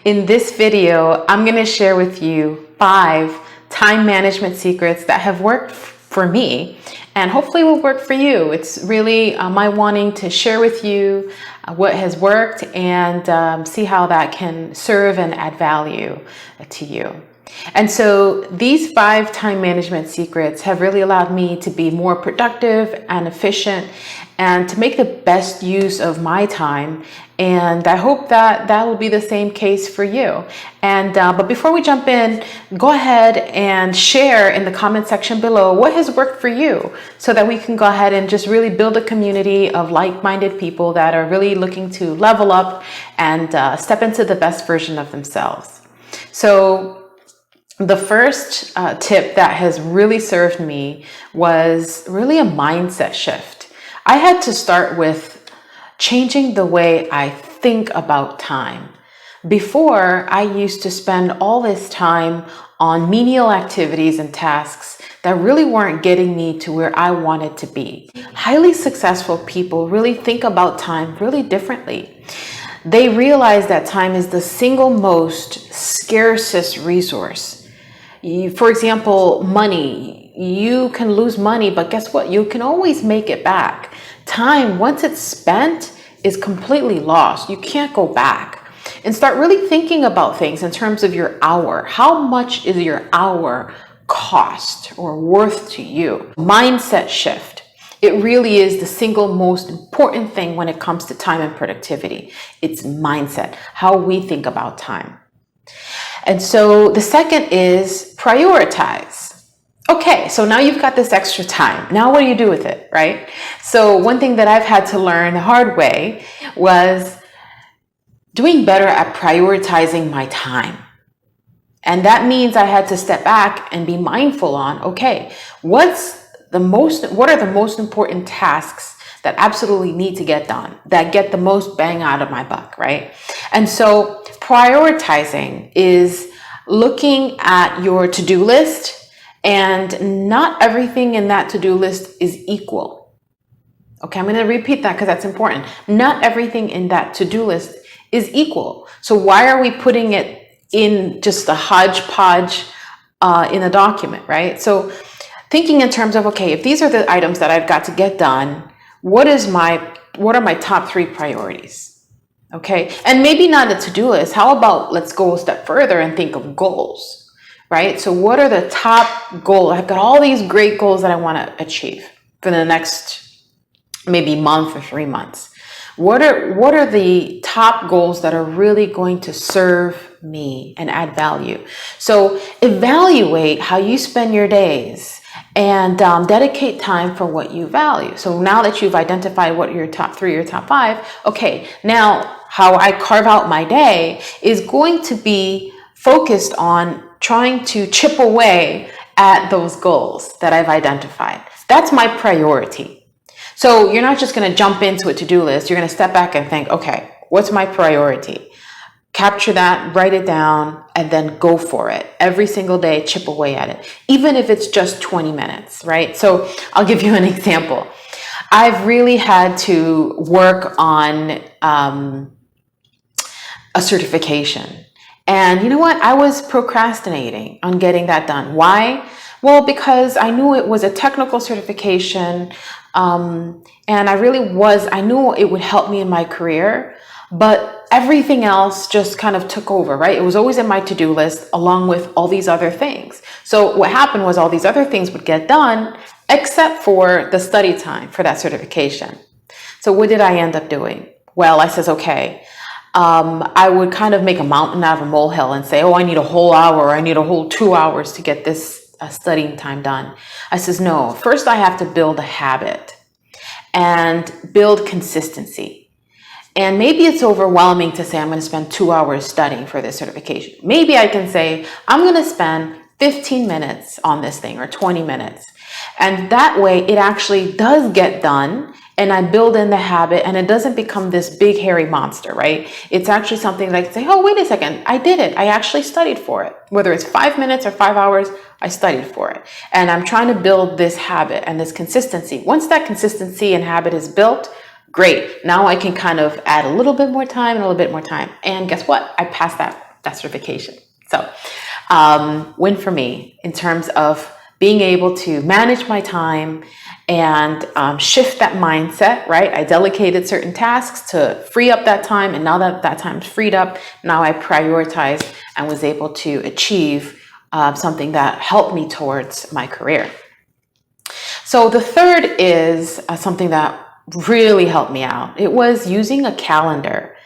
In this video, I'm going to share with you 5 time management secrets that have worked for me and hopefully will work for you. It's really my wanting to share with you what has worked and see how that can serve and add value to you. And so these 5 time management secrets have really allowed me to be more productive and efficient and to make the best use of my time. And I hope that that will be the same case for you. And but before we jump in, go ahead and share in the comment section below what has worked for you so that we can go ahead and just really build a community of like-minded people that are really looking to level up and step into the best version of themselves. So the first tip that has really served me was really a mindset shift. I had to start with changing the way I think about time. Before, I used to spend all this time on menial activities and tasks that really weren't getting me to where I wanted to be. Highly successful people really think about time really differently. They realize that time is the single most scarcest resource. For example, money. You can lose money, but guess what? You can always make it back. Time, once it's spent, is completely lost. You can't go back. And start really thinking about things in terms of your hour. How much is your hour cost or worth to you? Mindset shift. It really is the single most important thing when it comes to time and productivity. It's mindset, how we think about time. And so the second is prioritize. Okay, so now you've got this extra time. Now what do you do with it, right? So one thing that I've had to learn the hard way was doing better at prioritizing my time. And that means I had to step back and be mindful on, okay, what are the most important tasks that absolutely need to get done, that get the most bang out of my buck, right? And so prioritizing is looking at your to-do list, and not everything in that to-do list is equal. Okay, I'm going to repeat that because that's important. Not everything in that to-do list is equal. So why are we putting it in just a hodgepodge in a document, right? So thinking in terms of, okay, if these are the items that I've got to get done, what are my top 3 priorities? Okay, and maybe not a to-do list. How about let's go a step further and think of goals, right? So what are the top goals? I've got all these great goals that I want to achieve for the next maybe month or 3 months. What are the top goals that are really going to serve me and add value? So evaluate how you spend your days and dedicate time for what you value. So now that you've identified what your top 3 or top 5, okay, now how I carve out my day is going to be focused on trying to chip away at those goals that I've identified. That's my priority. So you're not just going to jump into a to-do list. You're going to step back and think, okay, what's my priority? Capture that, write it down, and then go for it. Every single day, chip away at it, even if it's just 20 minutes, right? So I'll give you an example. I've really had to work on a certification. And you know what? I was procrastinating on getting that done. Why? Well, because I knew it was a technical certification, and I knew it would help me in my career, but everything else just kind of took over, right? It was always in my to-do list along with all these other things. So what happened was all these other things would get done except for the study time for that certification. So what did I end up doing? Well, I says, okay, I would kind of make a mountain out of a molehill and say, oh, I need a whole hour, or I need a whole 2 hours to get this studying time done. I says, no, first I have to build a habit and build consistency. And maybe it's overwhelming to say I'm going to spend 2 hours studying for this certification. Maybe I can say I'm going to spend 15 minutes on this thing or 20 minutes. And that way it actually does get done and I build in the habit and it doesn't become this big hairy monster, right? It's actually something that I can say, oh, wait a second, I did it. I actually studied for it. Whether it's 5 minutes or 5 hours, I studied for it. And I'm trying to build this habit and this consistency. Once that consistency and habit is built, great. Now I can kind of add a little bit more time and a little bit more time. And guess what? I passed that that certification. So win for me in terms of being able to manage my time and shift that mindset, right? I delegated certain tasks to free up that time. And now that that time's freed up, now I prioritized and was able to achieve something that helped me towards my career. So the third is something that really helped me out. It was using a calendar.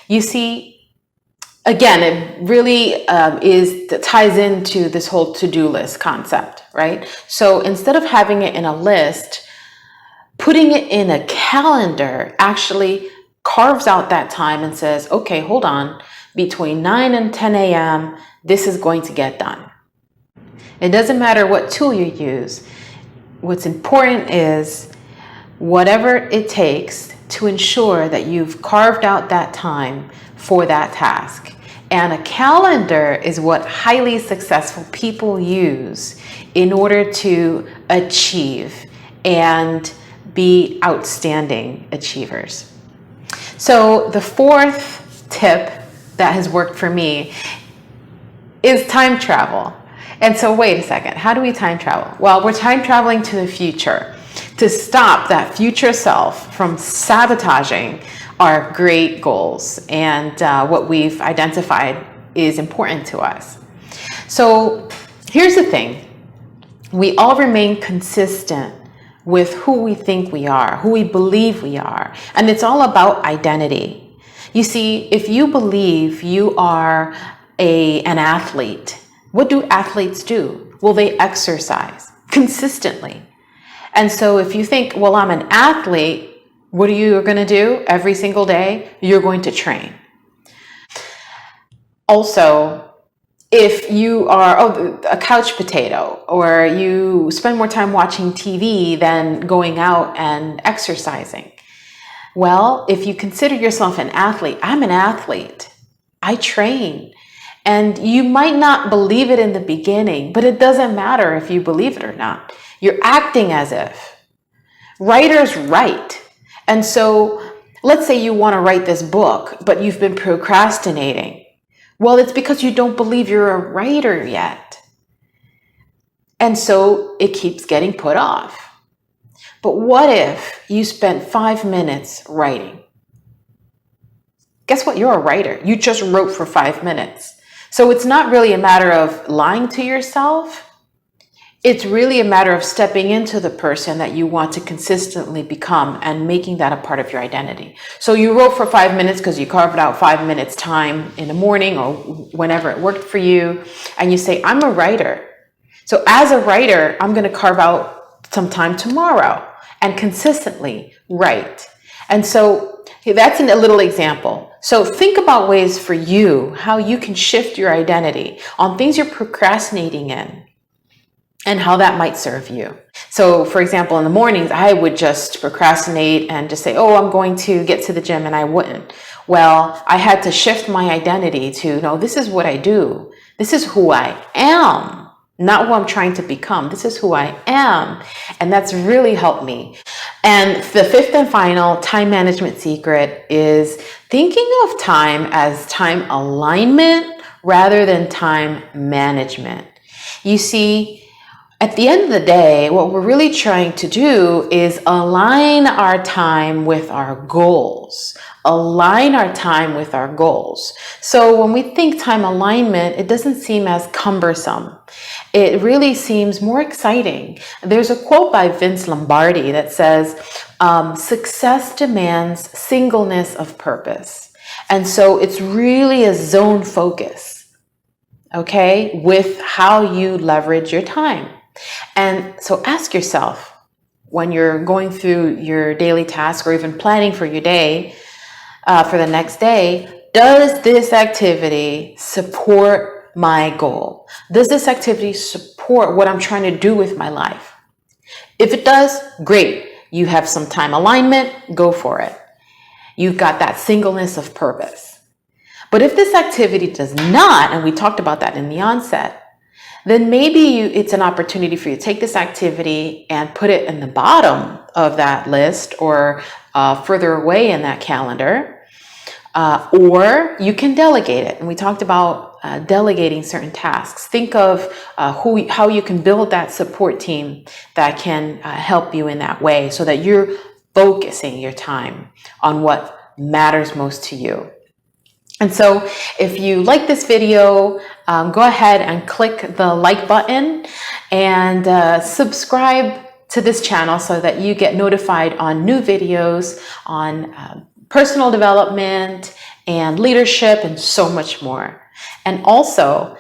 You see, again, it really ties into this whole to-do list concept, right? So instead of having it in a list, putting it in a calendar actually carves out that time and says, okay, hold on, between 9 and 10 a.m., this is going to get done. It doesn't matter what tool you use. What's important is whatever it takes to ensure that you've carved out that time for that task. And a calendar is what highly successful people use in order to achieve and be outstanding achievers. So the fourth tip that has worked for me is time travel. And so wait a second, how do we time travel? Well, we're time traveling to the future to stop that future self from sabotaging our great goals and what we've identified is important to us. So here's the thing. We all remain consistent with who we think we are, who we believe we are. And it's all about identity. You see, if you believe you are an athlete, what do athletes do? Well, they exercise consistently. And so if you think, well, I'm an athlete, what are you going to do every single day? You're going to train. Also, if you are a couch potato or you spend more time watching TV than going out and exercising, well, if you consider yourself an athlete, I'm an athlete. I train. And you might not believe it in the beginning, but it doesn't matter if you believe it or not. You're acting as if. Writers write. And so let's say you want to write this book, but you've been procrastinating. Well, it's because you don't believe you're a writer yet. And so it keeps getting put off. But what if you spent 5 minutes writing? Guess what? You're a writer. You just wrote for 5 minutes. So it's not really a matter of lying to yourself. It's really a matter of stepping into the person that you want to consistently become and making that a part of your identity. So you wrote for 5 minutes because you carved out 5 minutes time in the morning or whenever it worked for you. And you say, I'm a writer. So as a writer, I'm going to carve out some time tomorrow and consistently write. And so that's a little example. So think about ways for you, how you can shift your identity on things you're procrastinating in and how that might serve you. So for example, in the mornings, I would just procrastinate and just say, oh, I'm going to get to the gym, and I wouldn't. Well, I had to shift my identity to, no, this is what I do. This is who I am, not who I'm trying to become. This is who I am. And that's really helped me. And the fifth and final time management secret is thinking of time as time alignment rather than time management. You see, at the end of the day, what we're really trying to do is align our time with our goals. Align our time with our goals. So when we think time alignment, it doesn't seem as cumbersome. It really seems more exciting. There's a quote by Vince Lombardi that says, success demands singleness of purpose. And so it's really a zone focus, okay, with how you leverage your time. And so ask yourself, when you're going through your daily task or even planning for your day, for the next day, does this activity support my goal? Does this activity support what I'm trying to do with my life? If it does, great. You have some time alignment, go for it. You've got that singleness of purpose. But if this activity does not, and we talked about that in the onset, then maybe it's an opportunity for you to take this activity and put it in the bottom of that list or further away in that calendar. or you can delegate it. And we talked about delegating certain tasks. Think of how you can build that support team that can help you in that way, so that you're focusing your time on what matters most to you. And so if you like this video, go ahead and click the like button and subscribe to this channel so that you get notified on new videos on personal development and leadership and so much more. And also,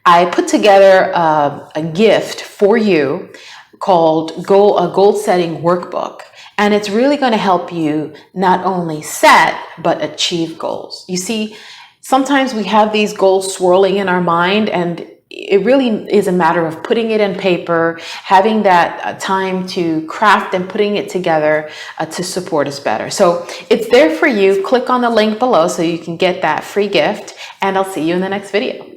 I put together a gift for you called a goal setting workbook. And it's really going to help you not only set, but achieve goals. You see, sometimes we have these goals swirling in our mind, and it really is a matter of putting it in paper, having that time to craft and putting it together to support us better. So it's there for you. Click on the link below so you can get that free gift, and I'll see you in the next video.